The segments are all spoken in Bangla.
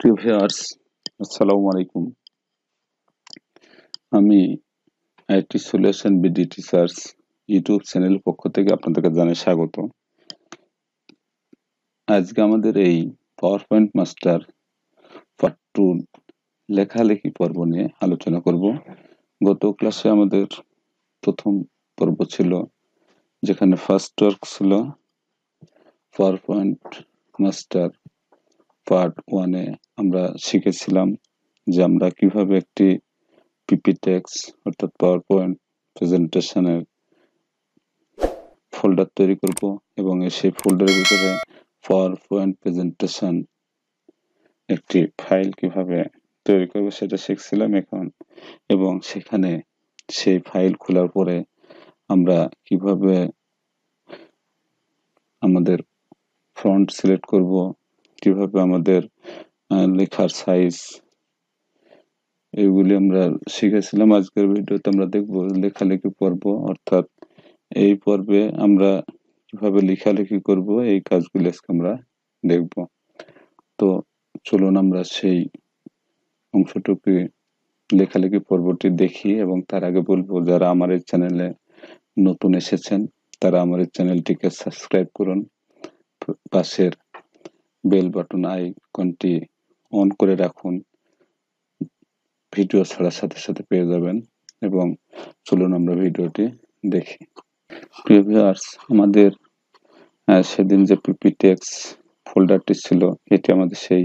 প্রিয় ভিউয়ার্স, আসসালামু আলাইকুম। আমি IT solution BD teachers YouTube চ্যানেলের পক্ষ থেকে আপনাদেরকে জানাই স্বাগত। আজকে আমাদের এই পাওয়ার পয়েন্ট মাস্টার পার্ট 2 লেখালেখি পর্ব নিয়ে আলোচনা করব। গত ক্লাসে আমাদের প্রথম পর্ব ছিল, যেখানে ফার্স্ট ওয়ার্ক ছিল পাওয়ার পয়েন্ট মাস্টার পার্ট 1 এ আমরা শিখেছিলাম যে আমরা কিভাবে একটি পিপিটেক্স অর্থাৎ পাওয়ার পয়েন্ট প্রেজেন্টেশনের ফোল্ডার তৈরি করব এবং সেই ফোল্ডারের ভিতরে পাওয়ার পয়েন্ট প্রেজেন্টেশন একটি ফাইল কিভাবে তৈরি করব সেটা শিখছিলাম এখন। এবং সেখানে সেই ফাইল খোলার পরে আমরা কিভাবে আমাদের ফন্ট সিলেক্ট করব, কিভাবে আমাদের লেখার সাইজ, এগুলি আমরা শিখেছিলাম। আজকের ভিডিওতে আমরা দেখব লেখালেখি পর্ব, অর্থাৎ এই পর্বে আমরা কিভাবে লেখালেখি করব এই কাজগুলো আজকে আমরা দেখব। তো চলুন আমরা সেই অংশটুকু লেখালেখি পর্বটি দেখি, এবং তার আগে বলবো যারা আমার এই চ্যানেলে নতুন এসেছেন তারা আমার এই চ্যানেলটিকে সাবস্ক্রাইব করুন, পাশের বেল বাটন আইকনটি অন করে রাখুন, ভিডিও ছাড়ার সাথে সাথে পেয়ে যাবেন। এবং চলুন আমরা ভিডিওটি দেখি। প্রিয় ভিউয়ার্স, আমাদের সেদিন যে পিপিটেক্স ফোল্ডারটি ছিল, এটি আমাদের সেই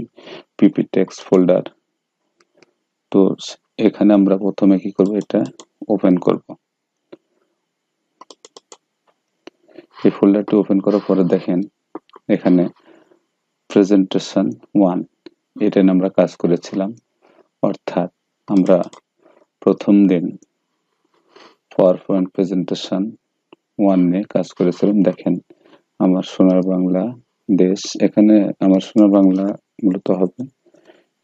পিপিটেক্স ফোল্ডার। তো এখানে আমরা প্রথমে কি করব, এটা ওপেন করব। এই ফোল্ডারটি ওপেন করার পরে দেখেন এখানে প্রেজেন্টেশন 1 এটা নিয়ে আমরা কাজ করেছিলাম। অর্থাৎ আমরা প্রথম দিন পাওয়ার পয়েন্ট প্রেজেন্টেশন 1 নিয়ে কাজ করেছিলাম। দেখেন আমার সোনার বাংলা দেশ, এখানে আমার সোনার বাংলা মূলত হবে,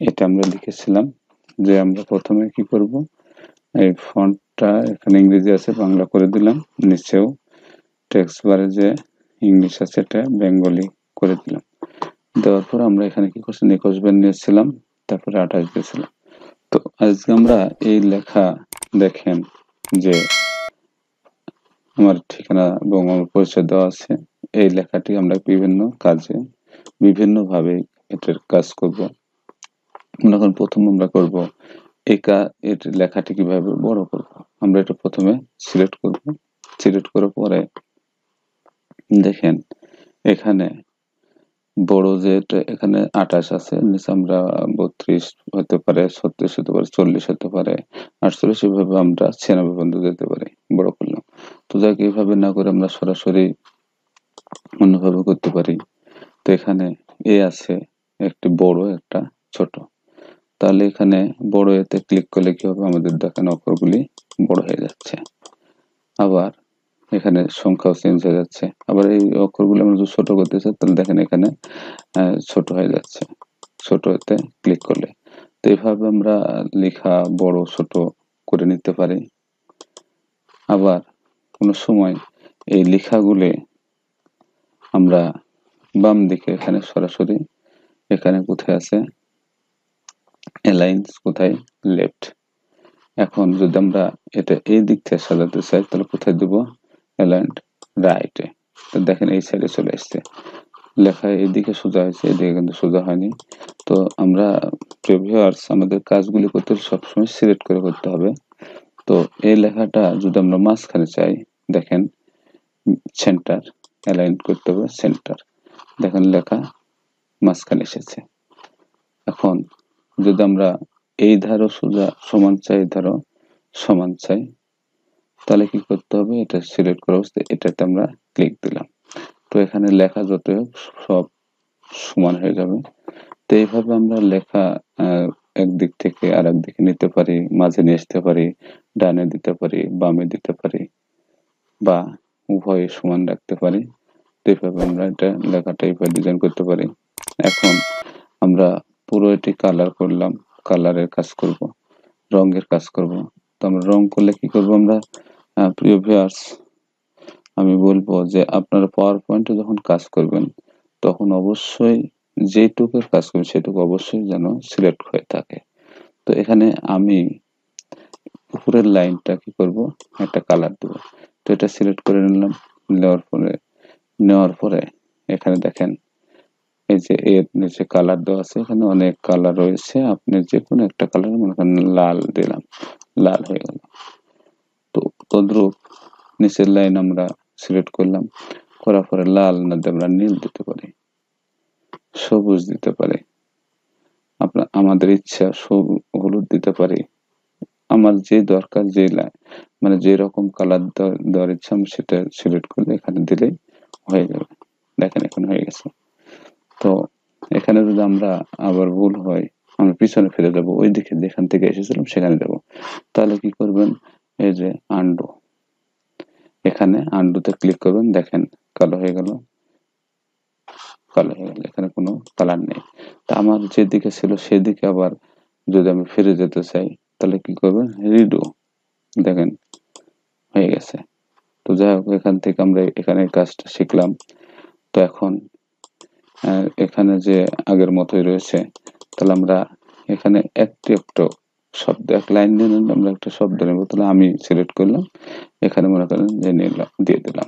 এটা আমরা লিখেছিলাম যে আমরা প্রথমে কি করব, এই ফন্টটা এখানে ইংরেজি আছে বাংলা করে দিলাম, নিচেও টেক্সট বারে যে ইংলিশ আছে এটা বেঙ্গলি করে দিলাম। দেওয়ার পর আমরা এখানে কি করছি, নিকোজ বেন নিয়েছিলাম, তারপরে 28 দিয়েছিলাম। তো আজকে আমরা এই লেখা দেখেন যে আমার ঠিকানা এবং আমার পরিচয় দেওয়া আছে। এই লেখাটি আমরা বিভিন্ন কাজে বিভিন্নভাবে এটার কাজ করব। এখন প্রথম আমরা করব এর লেখাটি কিভাবে বড় করব। আমরা এটা প্রথমে সিলেক্ট করব। সিলেক্ট করার পরে দেখেন এখানে বড় যেটা এখানে 28 আছে, নিচে আমরা 32 হতে পারে, 36 হতে পারে, 40 হতে পারে, 48, এভাবে আমরা 96 পর্যন্ত যেতে পারি, বড় করলাম। তো যাক, এইভাবে না করে আমরা সরাসরি অন্যভাবে করতে পারি। তো এখানে এ আছে একটি বড় একটা ছোট, তাহলে এখানে বড় এতে ক্লিক করলে কি হবে, আমাদের দেখানো অক্ষরগুলি বড় হয়ে যাচ্ছে। আবার এখানে সংখ্যাও চেঞ্জ হয়ে যাচ্ছে। আবার এই অক্ষরগুলো আমরা যদি ছোট করতে চাই তাহলে দেখেন এখানে ছোট হয়ে যাচ্ছে, ছোট হতে ক্লিক করলে। তো এইভাবে আমরা লেখা বড় ছোট করে নিতে পারি। আবার কোনো সময় এই লেখাগুলি আমরা বাম দিকে এখানে সরাসরি, এখানে কোথায় আছে অ্যালাইন্স, কোথায় লেফট। এখন যদি আমরা এটা এই দিক থেকে সাজাতে চাই তাহলে কোথায় দেব, অ্যালাইন্ড রাইটে। তো দেখেন এই সাইডে চলে আসছে, লেখা এদিকে সোজা হয়েছে, এদিকে কিন্তু সোজা হয়নি। তো আমরা ভিউয়ার্স আমাদের কাজগুলি করতে সবসময় সিলেক্ট করে করতে হবে। তো এই লেখাটা যদি আমরা মাঝখানে চাই, দেখেন সেন্টার অ্যালাইন করতে হবে, সেন্টার, দেখেন লেখা মাঝখানে এসেছে। এখন যদি আমরা এই ধারও সোজা সমান চাই, ধারও সমান চাই, তাহলে কি করতে হবে, এটা সিলেক্ট করা অবস্থায় এটাতে আমরা ক্লিক দিলাম। তো এখানে লেখা যত সব সমান হয়ে যাবে। তো এইভাবে আমরা লেখা একদিক থেকে আর একদিকে নিতে পারি, মাঝে নিয়ে আসতে পারি, ডানে দিতে পারি, বামে দিতে পারি, বা উভয়ে সমান রাখতে পারি। তো এইভাবে আমরা এটা লেখাটা এইভাবে ডিজাইন করতে পারি। এখন আমরা পুরো এটি কালার করলাম, কালারের কাজ করব, রঙের কাজ করব। তো আমরা রং করলে কি করব, আমরা প্রিয় ভিউয়ার্স আমি বলবো যে আপনারা পাওয়ার পয়েন্টে যখন কাজ করবেন তখন অবশ্যই যেটুকুর কাজ করব সেটুকু অবশ্যই যেন সিলেক্ট হয়ে থাকে। তো এখানে আমি উপরের লাইনটা কি করব, একটা কালার দেব। তো এটা সিলেক্ট করে নিলাম। নেওয়ার পরে এখানে দেখেন এই যে এর নিচে কালার দেওয়া আছে, এখানে অনেক কালার রয়েছে। আপনি যে কোনো একটা কালার, মনে করেন লাল দিলাম, লাল হয়ে গেল। তো তদ্রূপ নিচের লাইন আমরা সিলেক্ট করলাম, করার পরে লাল না দিয়ে আমরা নীল দিতে পারি, সবুজ দিতে পারি, আমাদের ইচ্ছা হলুদ দিতে পারি। আমার যে দরকার, যে মানে যে রকম কালার দেওয়ার ইচ্ছা আমি সেটা সিলেক্ট করলে এখানে দিলেই হয়ে যাবে। দেখেন এখন হয়ে গেছে। তো এখানে যদি আমরা আবার ভুল হয়, আমরা পিছনে ফিরে যাব, ওই দিকে যেখান থেকে এসেছিলাম সেখানে যাব। তাহলে কি করবেন, এই যে আন্ডু, এখানে আন্ডুতে ক্লিক করবেন। দেখেন কালো হয়ে গেল, কালো হয়ে গেল, এখানে কোনো কালার নেই। তা আমার যেদিকে ছিল সেদিকে আবার যদি আমি ফিরে যেতে চাই, তাহলে কি করবেন, রিডু, দেখেন হয়ে গেছে। তো যাই হোক, এখান থেকে আমরা এখানে কাজটা শিখলাম। তো এখন এখানে যে আগের মতোই রয়েছে, তাহলে আমরা এখানে একটু একটু শব্দ, এক লাইন দিয়ে আমরা একটা শব্দ নেব। তাহলে আমি সিলেক্ট করলাম, এখানে মনে করেন যে নিলাম, দিয়ে দিলাম।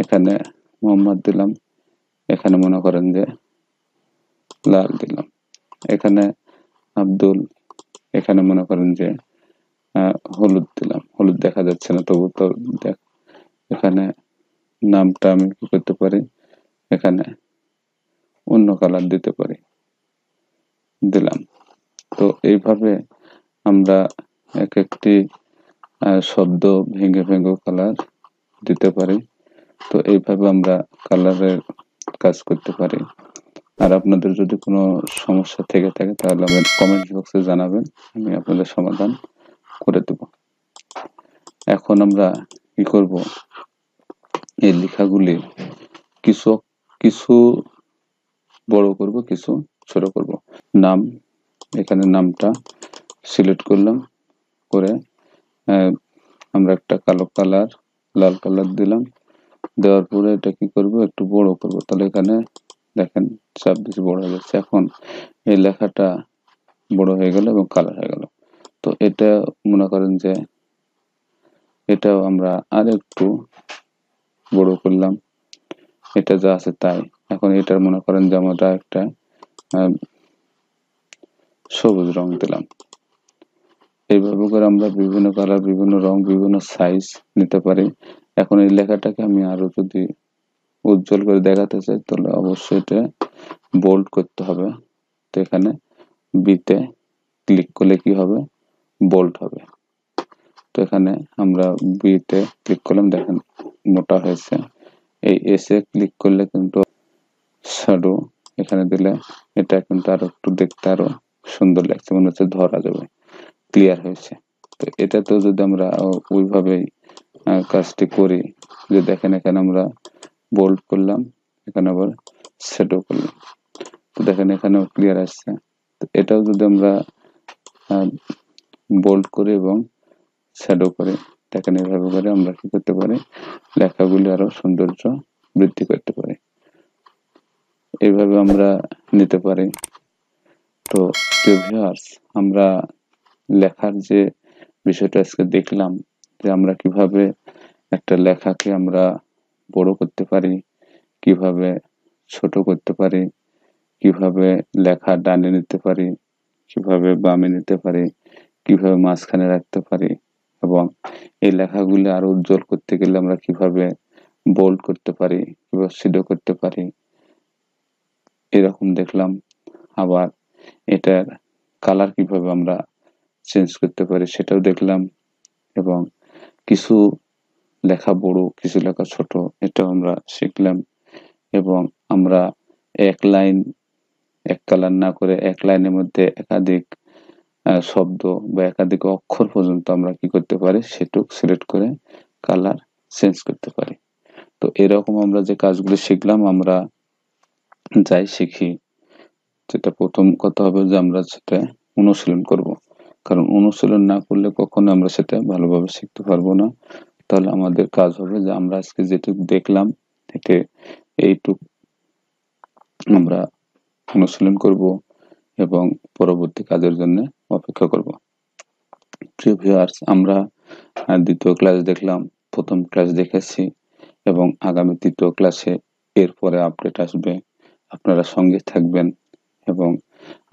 এখানে মোহাম্মদ দিলাম, এখানে মনে করেন যে লাল দিলাম। এখানে আব্দুল, এখানে মনে করেন যে হলুদ দিলাম। হলুদ দেখা যাচ্ছে না, তবু তো দেখ। এখানে নামটা আমি কি করতে পারি, এখানে অন্য কালার দিতে পারি, দিলাম। তো এইভাবে আমরা এক একটি শব্দ ভেঙে ভেঙে কালার দিতে পারি। তো এইভাবে আমরা কালারের কাজ করতে পারি। আর আপনাদের যদি কোনো সমস্যা থেকে থাকে তাহলে আমাদের কমেন্ট বক্সে জানাবেন, আমি আপনাদের সমাধান করে দেব। এখন আমরা কি করব, এই লেখাগুলি কিছু কিছু বড় করব, কিছু ছোট করব। নাম, এখানে নামটা সিলেক্ট করলাম, করে আমরা একটা কালো কালার, লাল কালার দিলাম। দেওয়ার পরে এটা কি করব, একটু বড় করব। তাহলে এখানে দেখেন চাপ বেশি বড় হয়ে যাচ্ছে। এখন এই লেখাটা বড় হয়ে গেল এবং কালার হয়ে গেল। তো এটা মনে করেন যে এটাও আমরা আর একটু বড় করলাম, এটা যা আছে তাই। এখন এটার মনে করেন যে আমরা একটা সবুজ রং দিলাম। এইভাবে করে আমরা বিভিন্ন কালার, বিভিন্ন রং, বিভিন্ন সাইজ নিতে পারি। এখন এই লেখাটাকে আমি আরো যদি উজ্জ্বল করে দেখাতে চাই, তাহলে অবশ্যই এটা বোল্ড করতে হবে। তো এখানে বিতে ক্লিক করলে কি হবে, বোল্ড হবে। তো এখানে আমরা বিতে ক্লিক করলাম, দেখেন মোটা হয়েছে। এই এসে ক্লিক করলে কিন্তু শ্যাডো এখানে দিলে এটা কিন্তু আরো একটু দেখতে আরো সুন্দর লাগছে, মনে হচ্ছে ধরা যাবে, ক্লিয়ার হয়েছে। তো এটা তো যদি আমরা ওইভাবেই কাজটি করি, যে দেখেন এখানে আমরা বোল্ড করলাম, এখানে আবার শ্যাডো করলাম, তো দেখেন এখানেও ক্লিয়ার আসছে। তো এটাও যদি আমরা বোল্ড করি এবং শ্যাডো করে, দেখেন এইভাবে করে আমরা কি করতে পারি, লেখাগুলি আরো সৌন্দর্য বৃদ্ধি করতে পারি। এইভাবে আমরা নিতে পারি। তো ভিউয়ার্স, আমরা লেখার যে বিষয়টা আজকে দেখলাম, যে আমরা কিভাবে একটা লেখাকে আমরা বড় করতে পারি, কিভাবে ছোট করতে পারি, কিভাবে লেখা ডানে নিতে পারি, কিভাবে বামে নিতে পারি, কিভাবে মাঝখানে রাখতে পারি, এবং এই লেখাগুলি আরো উজ্জ্বল করতে গেলে আমরা কিভাবে বোল্ড করতে পারি, কিভাবে শ্যাডো করতে পারি, এরকম দেখলাম। আবার এটার কালার কিভাবে আমরা চেঞ্জ করতে পারি সেটাও দেখলাম। এবং কিছু লেখা বড়, কিছু লেখা ছোট, এটাও আমরা শিখলাম। এবং আমরা এক লাইন, এক কালার না করে এক লাইনের মধ্যে একাধিক শব্দ বা একাধিক অক্ষর পর্যন্ত আমরা কি করতে পারি, সেটুক সিলেক্ট করে কালার চেঞ্জ করতে পারি। তো এরকম আমরা যে কাজগুলো শিখলাম, আমরা যাই শিখি, যেটা প্রথম কথা হবে যে আমরা সেটা অনুশীলন করব। কারণ অনুশীলন না করলে কখনো আমরা সেটা ভালোভাবে শিখতে পারবো না। তাহলে আমাদের কাজ হবে যে আমরা আজকে যেটুকু দেখলাম, এইটুক আমরা অনুশীলন করব এবং পরবর্তী কাজের জন্য অপেক্ষা করব। প্রিয় ভিউয়ার্স, আমরা দ্বিতীয় ক্লাস দেখলাম, প্রথম ক্লাস দেখেছি এবং আগামী তৃতীয় ক্লাসে এরপরে আপডেট আসবে। আপনারা সঙ্গে থাকবেন এবং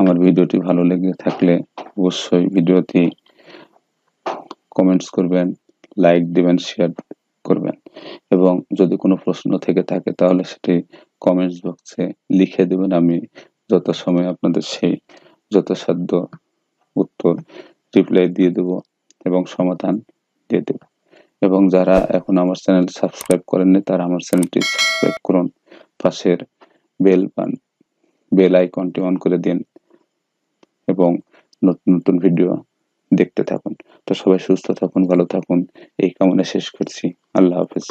আমার ভিডিওটি ভালো লেগে থাকলে অবশ্যই ভিডিওটি কমেন্টস করবেন, লাইক দিবেন, শেয়ার করবেন এবং যদি কোনো প্রশ্ন থেকে থাকে তাহলে সেটি কমেন্টস বক্সে লিখে দেবেন। আমি যথাসময়ে আপনাদের সেই যথাসাধ্য উত্তর রিপ্লাই দিয়ে দেব এবং সমাধান দিয়ে দেব। এবং যারা এখন আমার চ্যানেল সাবস্ক্রাইব করেননি তারা আমার চ্যানেলটি সাবস্ক্রাইব করুন, পাশের বেল আইকনটি অন করে দিন এবং নতুন নতুন ভিডিও দেখতে থাকুন। তো সবাই সুস্থ থাকুন, ভালো থাকুন, এই কামনা শেষ করছি। আল্লাহ হাফেজ।